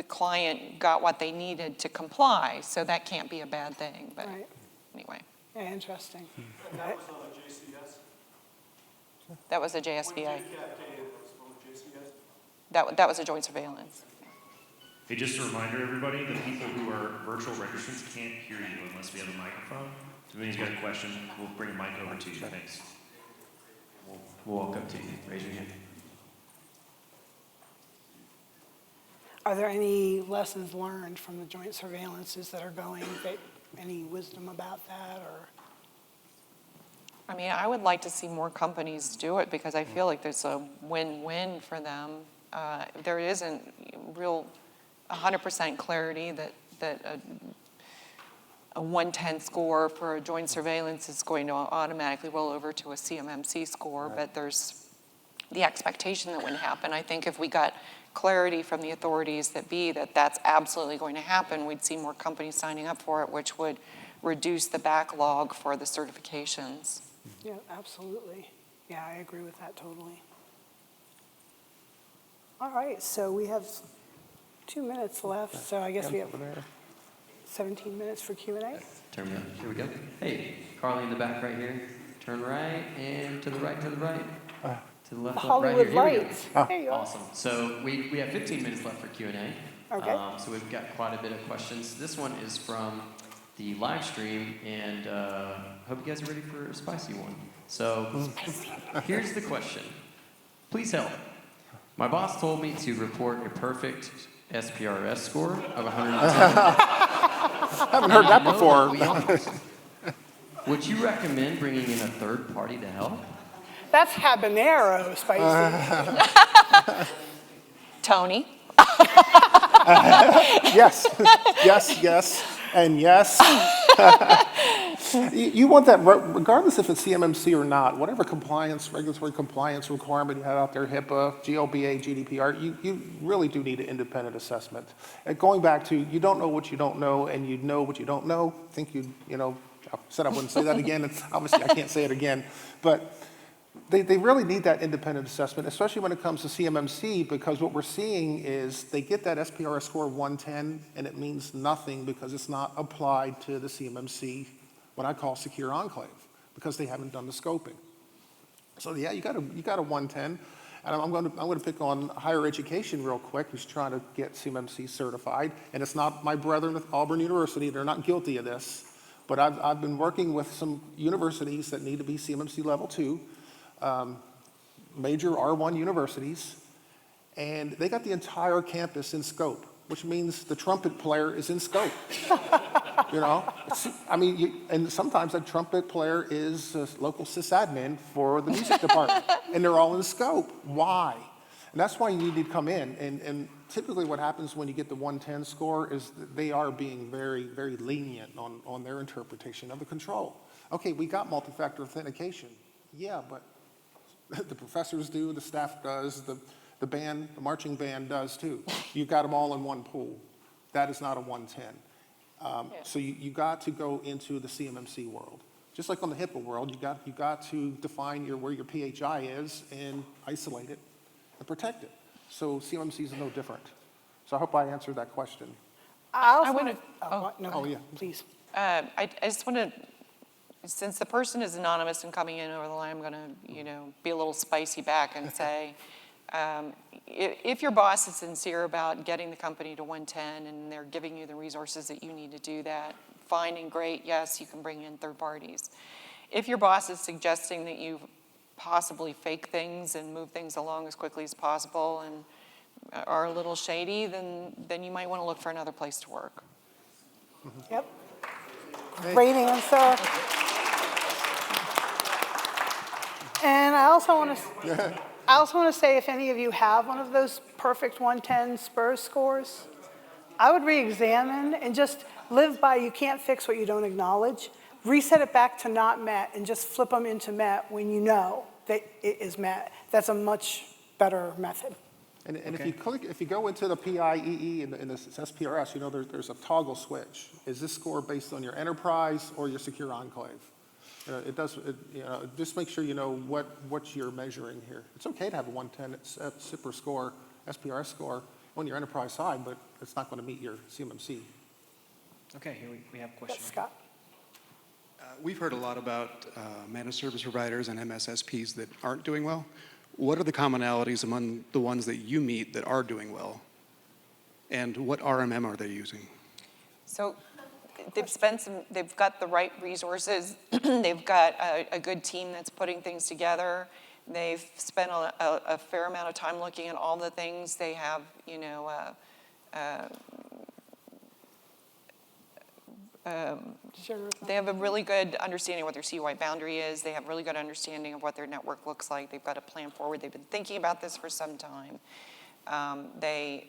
client got what they needed to comply, so that can't be a bad thing. But Right. Anyway. Yeah, interesting. That was on a JCS? That was a JSVA. JCS? That was a joint surveillance. Hey, just a reminder, everybody, the people who are virtual registrants can't hear you unless we have a microphone. If anybody's got a question, we'll bring a mic over to you. Thanks. We'll walk up to you. Raise your hand. Are there any lessons learned from the joint surveillances that are going, any wisdom about that, or? I mean, I would like to see more companies do it because I feel like there's a win-win for them. There isn't real 100% clarity that a 110 score for a joint surveillance is going to automatically roll over to a CMMC score, right. But there's the expectation that wouldn't happen. I think if we got clarity from the authorities that that's absolutely going to happen, we'd see more companies signing up for it, which would reduce the backlog for the certifications. Yeah, absolutely. Yeah, I agree with that totally. All right, so we have 2 minutes left, so I guess we have 17 minutes for Q&A. Turn me on. Here we go. Hey, Carly in the back right here. Turn right and to the right, to the right. To the left, Hollywood right here. lights. Here we go. There you go. Awesome. So we have 15 minutes left for Q&A. Okay. So we've got quite a bit of questions. This one is from the live stream, and hope you guys are ready for a spicy one. So here's the question. Please help. My boss told me to report a perfect SPRS score of 110. I haven't heard that before. Would you recommend bringing in a third party to help? That's habanero spicy. Tony? Yes, yes, and yes. You want that, regardless if it's CMMC or not, whatever regulatory compliance requirement you have out there, HIPAA, GLBA, GDPR, you really do need an independent assessment. And going back to, you don't know what you don't know, and you know what you don't know. I think I said I wouldn't say that again, and obviously I can't say it again. But they really need that independent assessment, especially when it comes to CMMC, because what we're seeing is they get that SPRS score of 110, and it means nothing because it's not applied to the CMMC, what I call secure enclave, because they haven't done the scoping. So yeah, you got a 110, and I'm going to pick on higher education real quick, who's trying to get CMMC certified, and it's not my brethren at Auburn University; they're not guilty of this, but I've been working with some universities that need to be CMMC level 2. Major R1 universities, and they got the entire campus in scope, which means the trumpet player is in scope. And sometimes that trumpet player is a local sysadmin for the music department, and they're all in scope. Why? And that's why you need to come in. And typically what happens when you get the 110 score is that they are being very, very lenient on their interpretation of the control. Okay, we got multi-factor authentication. Yeah, but the professors do, the staff does, the band, the marching band does too. You've got them all in one pool. That is not a 110. So you got to go into the CMMC world. Just like on the HIPAA world, you got to define where your PHI is and isolate it and protect it. So CMMC is no different. So I hope I answered that question. I also wanna- Oh, yeah. Please. I just want to, since the person is anonymous and coming in over the line, I'm going to, be a little spicy back and say, if your boss is sincere about getting the company to 110 and they're giving you the resources that you need to do that, fine and great, yes, you can bring in third parties. If your boss is suggesting that you possibly fake things and move things along as quickly as possible and are a little shady, then you might want to look for another place to work. Yep. Great answer. And I also want to say, if any of you have one of those perfect 110 Spurs scores, I would re-examine and just live by you can't fix what you don't acknowledge. Reset it back to not met and just flip them into met when you know that it is met. That's a much better method. And if you go into the PIEE and the SPRS, there's a toggle switch. Is this score based on your enterprise or your secure enclave? Just make sure you know what you're measuring here. It's okay to have a 110 SIPR score, SPRS score on your enterprise side, but it's not going to meet your CMMC. Okay, here we have a question. Yes, Scott. We've heard a lot about managed service providers and MSSPs that aren't doing well. What are the commonalities among the ones that you meet that are doing well? And what RMM are they using? So they've got the right resources. They've got a good team that's putting things together. They've spent a fair amount of time looking at all the things. They have, they have a really good understanding of what their CUI boundary is. They have really good understanding of what their network looks like. They've got a plan forward. They've been thinking about this for some time. They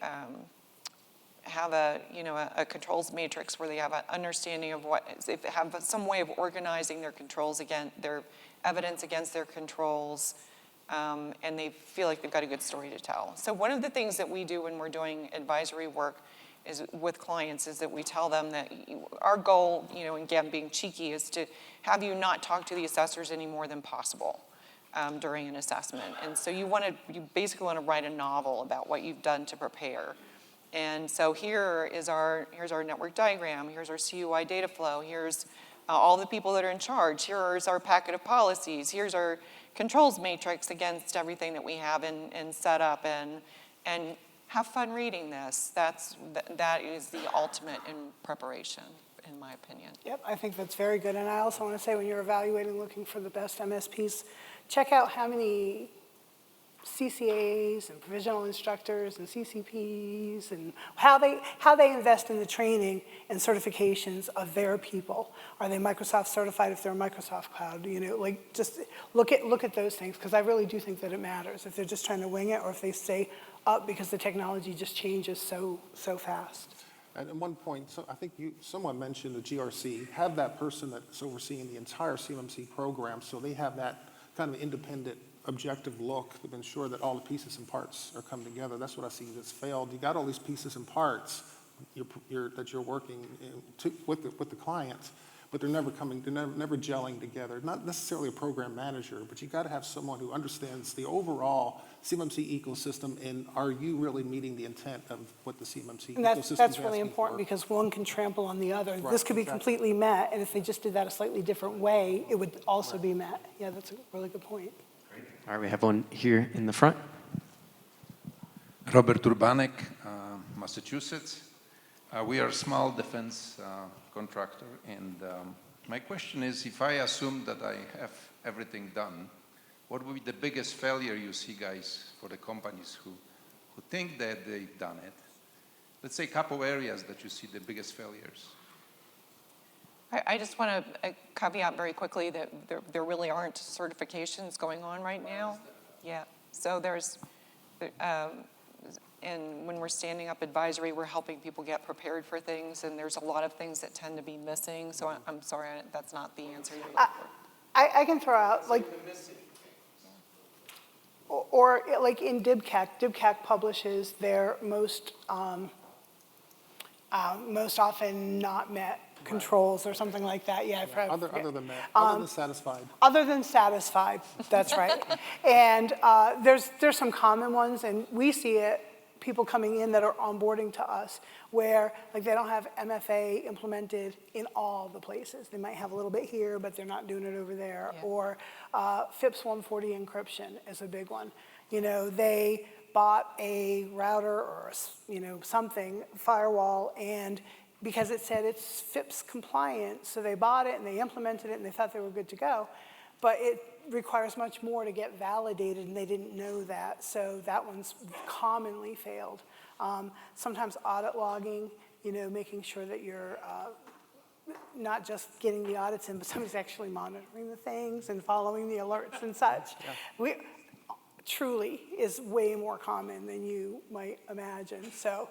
have a controls matrix where they have an understanding of they have some way of organizing their controls their evidence against their controls, and they feel like they've got a good story to tell. So one of the things that we do when we're doing advisory work with clients is that we tell them that our goal, again, being cheeky, is to have you not talk to the assessors any more than possible during an assessment. And so you basically want to write a novel about what you've done to prepare. And so here's our network diagram, here's our CUI data flow, here's all the people that are in charge, here's our packet of policies, here's our controls matrix against everything that we have and set up, and have fun reading this. That is the ultimate in preparation, in my opinion. Yep, I think that's very good. And I also want to say, when you're evaluating, looking for the best MSPs, check out how many CCAs and provisional instructors and CCPs and how they invest in the training and certifications of their people. Are they Microsoft certified if they're Microsoft Cloud? Just look at those things, because I really do think that it matters if they're just trying to wing it or if they stay up because the technology just changes so fast. And at one point, I think someone mentioned the GRC. Have that person that's overseeing the entire CMMC program, so they have that kind of independent, objective look to ensure that all the pieces and parts are coming together. That's what I see that's failed. You got all these pieces and parts that you're working with the client, but they're never gelling together. Not necessarily a program manager, but you got to have someone who understands the overall CMMC ecosystem, and are you really meeting the intent of what the CMMC And ecosystem is that's really asking important, for? because one can trample on the other. Right, This could be exactly. completely met, and if they just did that a slightly different way, it would also be met. Yeah, that's a really good point. All right, we have one here in the front. Robert Urbanek, Massachusetts. We are a small defense contractor, and my question is, if I assume that I have everything done, what would be the biggest failure you see, guys, for the companies who think that they've done it? Let's say a couple areas that you see the biggest failures. I just want to caveat very quickly that there really aren't certifications going on right now. Yeah, so there's And when we're standing up advisory, we're helping people get prepared for things, and there's a lot of things that tend to be missing. So I'm sorry, that's not the answer you're looking for. I can throw out, like, or like in DIBCAC publishes their most often not met controls or something like that. Yeah, Other than that, other than satisfied. Other than satisfied, that's right. And there's some common ones, and we see it, people coming in that are onboarding to us, where like they don't have MFA implemented in all the places. They might have a little bit here, but they're not doing it over there. Yeah. Or FIPS 140 encryption is a big one. You know, they bought a router or something, firewall, and because it said it's FIPS compliant, so they bought it and they implemented it and they thought they were good to go. But it requires much more to get validated, and they didn't know that, so that one's commonly failed. Sometimes audit logging, making sure that you're not just getting the audits in, but somebody's actually monitoring the things and following the alerts and such. Yeah. Truly is way more common than you might imagine. So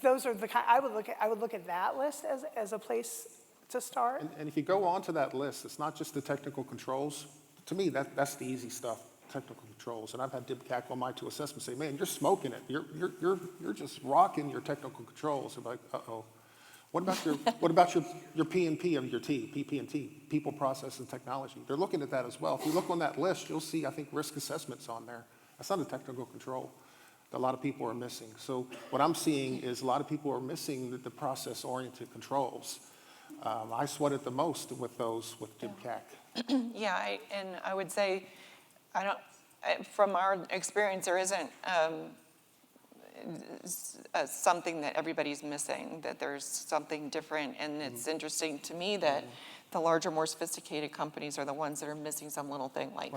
those are the kind, I would look at that list as a place to start. And if you go on to that list, it's not just the technical controls. To me, that's the easy stuff, technical controls. And I've had DIBCAC on my 2 assessments say, man, you're smoking it. You're just rocking your technical controls. I'm like, uh-oh. What about your P&P of your T, PP&T, people, process, and technology? They're looking at that as well. If you look on that list, you'll see, I think, risk assessments on there. That's not a technical control that a lot of people are missing. So what I'm seeing is a lot of people are missing the process-oriented controls. I sweat it the most with DIBCAC. Yeah, and I would say, from our experience, there isn't something that everybody's missing, that there's something different. And it's interesting to me that the larger, more sophisticated companies are the ones that are missing some little thing, like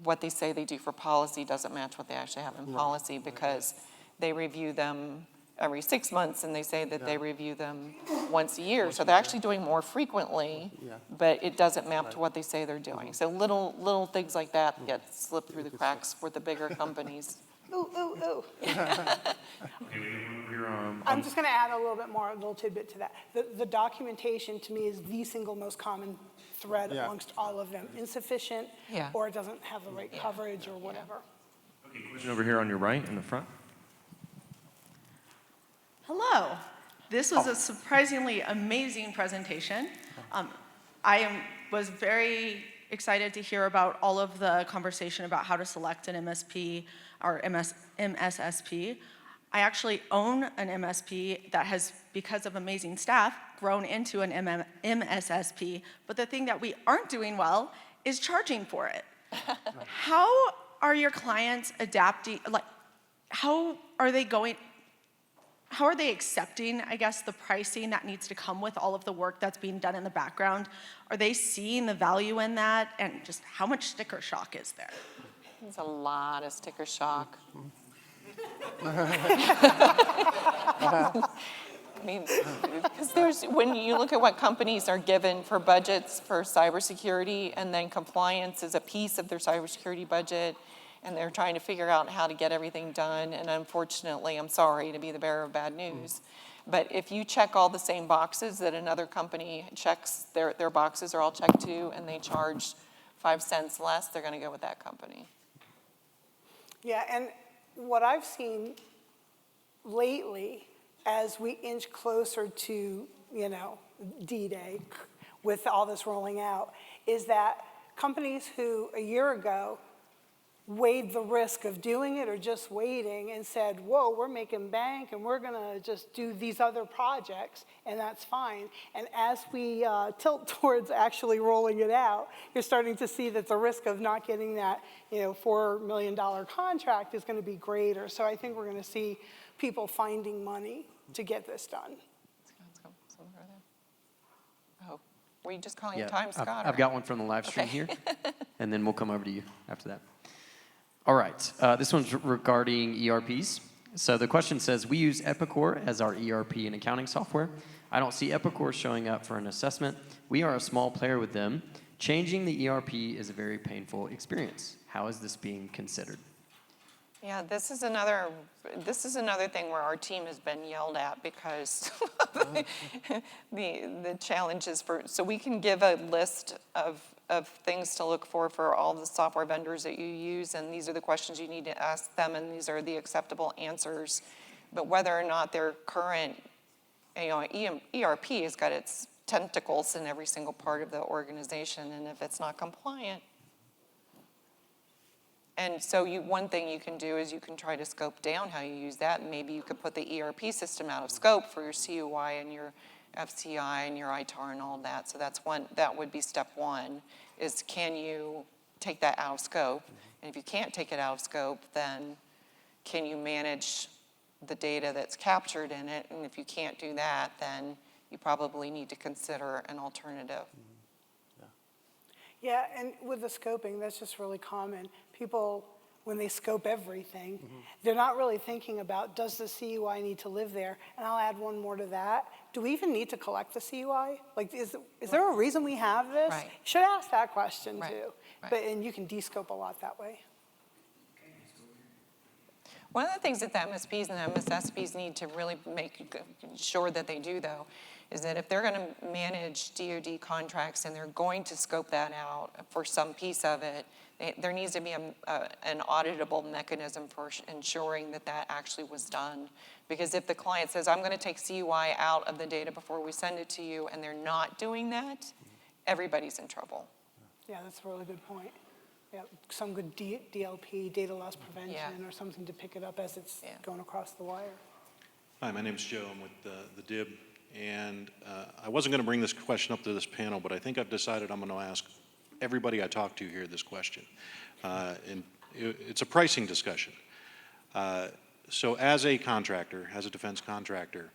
what they say they do for policy doesn't match what they actually have in policy, because they review them every 6 months, and they say that they review them once a year. So they're actually doing more frequently, but it doesn't map to what they say they're doing. So little things like that get slipped through the cracks for the bigger companies. Ooh, ooh, ooh. We're, I'm just going to add a little tidbit to that. The documentation, to me, is the single most common thread amongst all of them. Insufficient, or it doesn't have the right coverage, or whatever. Okay, question over here on your right in the front. Hello. This was a surprisingly amazing presentation. Was very excited to hear about all of the conversation about how to select an MSP or MSSP. I actually own an MSP that has, because of amazing staff, grown into an MSSP, but the thing that we aren't doing well is charging for it. How are your clients adapting, how are they accepting, I guess, the pricing that needs to come with all of the work that's being done in the background? Are they seeing the value in that? And just how much sticker shock is there? There's a lot of sticker shock. I mean, because when you look at what companies are given for budgets for cybersecurity, and then compliance is a piece of their cybersecurity budget, and they're trying to figure out how to get everything done. And unfortunately, I'm sorry to be the bearer of bad news, but if you check all the same boxes that another company checks, their boxes are all checked too, and they charge 5 cents less, they're going to go with that company. Yeah, and what I've seen lately, as we inch closer to, D-Day, with all this rolling out, is that companies who a year ago weighed the risk of doing it or just waiting and said, whoa, we're making bank and we're going to just do these other projects, and that's fine. And as we tilt towards actually rolling it out, you're starting to see that the risk of not getting that $4 million contract is going to be greater. So I think we're going to see people finding money to get this done. Oh, were you just calling your time, Scott? I've got one from the live stream here, and then we'll come over to you after that. All right, this one's regarding ERPs. So the question says, we use Epicor as our ERP and accounting software. I don't see Epicor showing up for an assessment. We are a small player with them. Changing the ERP is a very painful experience. How is this being considered? Yeah, this is another thing where our team has been yelled at because the challenges so we can give a list of things to look for all the software vendors that you use, and these are the questions you need to ask them, and these are the acceptable answers. But whether or not their current, ERP has got its tentacles in every single part of the organization, and if it's not compliant. And so one thing you can do is you can try to scope down how you use that, and maybe you could put the ERP system out of scope for your CUI and your FCI and your ITAR and all that. So that would be step one, is can you take that out of scope? And if you can't take it out of scope, then can you manage the data that's captured in it? And if you can't do that, then you probably need to consider an alternative. Yeah, and with the scoping, that's just really common. People, when they scope everything, they're not really thinking about, does the CUI need to live there? And I'll add one more to that. Do we even need to collect the CUI? Like, is there a reason we have this? Right. Should ask that question Right. too. Right. And you can de-scope a lot that way. One of the things that the MSPs and the MSSPs need to really make sure that they do, though, is that if they're going to manage DoD contracts and they're going to scope that out for some piece of it, there needs to be an auditable mechanism for ensuring that that actually was done. Because if the client says, I'm going to take CUI out of the data before we send it to you, and they're not doing that, everybody's in trouble. Yeah, that's a really good point. Yeah, some good DLP, data loss prevention, or something to pick it up as it's going across the wire. Hi, my name's Joe. I'm with the DIB. And I wasn't going to bring this question up to this panel, but I think I've decided I'm going to ask everybody I talk to here this question. And it's a pricing discussion. So as a contractor, as a defense contractor,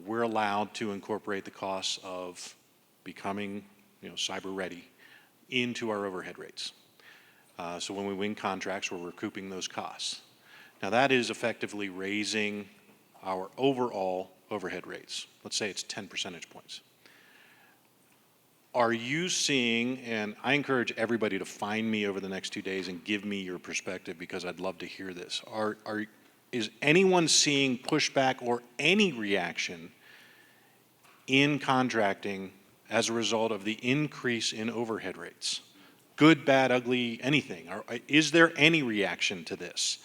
we're allowed to incorporate the costs of becoming cyber ready into our overhead rates. So when we win contracts, we're recouping those costs. Now that is effectively raising our overall overhead rates. Let's say it's 10 percentage points. Are you seeing, and I encourage everybody to find me over the next 2 days and give me your perspective because I'd love to hear this. Is anyone seeing pushback or any reaction in contracting as a result of the increase in overhead rates? Good, bad, ugly, anything. Is there any reaction to this?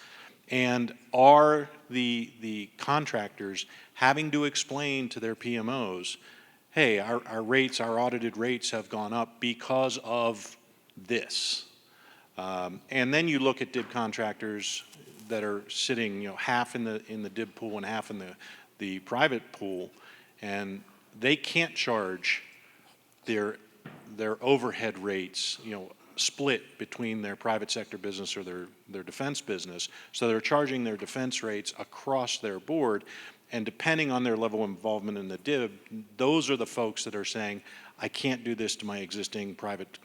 And are the contractors having to explain to their PMOs, hey, our rates, our audited rates have gone up because of this? And then you look at DIB contractors that are sitting, half in the DIB pool and half in the private pool, and they can't charge their overhead rates, split between their private sector business or their defense business. So they're charging their defense rates across their board, and depending on their level of involvement in the DIB, those are the folks that are saying, I can't do this to my existing private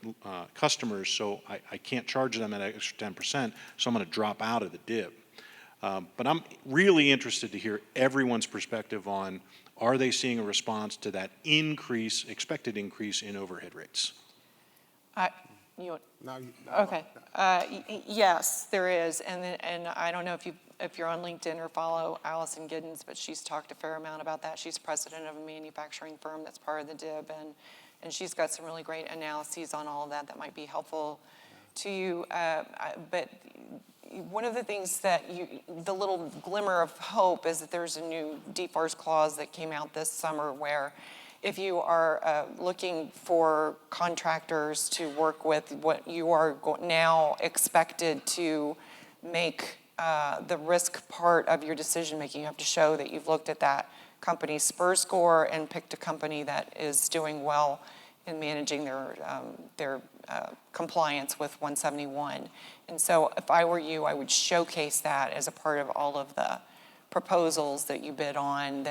customers, so I can't charge them an extra 10%, so I'm going to drop out of the DIB. But I'm really interested to hear everyone's perspective on, are they seeing a response to that expected increase in overhead rates? Okay. Yes, there is, and I don't know if you're on LinkedIn or follow Allison Giddens, but she's talked a fair amount about that. She's president of a manufacturing firm that's part of the DIB, and she's got some really great analyses on all of that might be helpful to you. But one of the things that the little glimmer of hope is that there's a new DFARS clause that came out this summer where if you are looking for contractors to work with, what you are now expected to make the risk part of your decision making. You have to show that you've looked at that company's SPUR score and picked a company that is doing well in managing their compliance with 171. And so if I were you, I would showcase that as a part of all of the proposals that you bid on,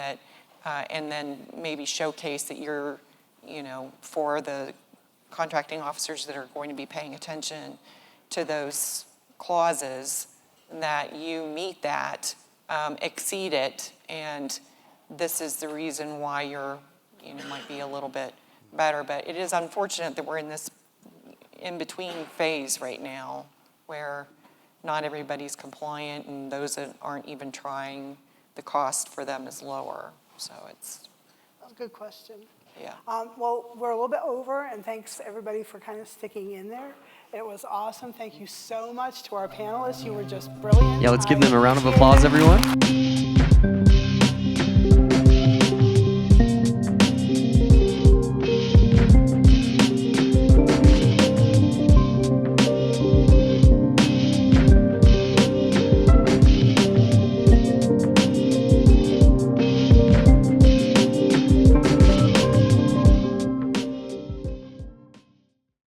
and then maybe showcase that you're, for the contracting officers that are going to be paying attention to those clauses, that you meet that, exceed it, and this is the reason why you're, might be a little bit better. But it is unfortunate that we're in this in-between phase right now where not everybody's compliant, and those that aren't even trying, the cost for them is lower. So it's, That's a good question. yeah. Well, we're a little bit over, and thanks everybody for kind of sticking in there. It was awesome. Thank you so much to our panelists. You were just brilliant. Yeah, let's give I them a round of appreciate applause, it. everyone.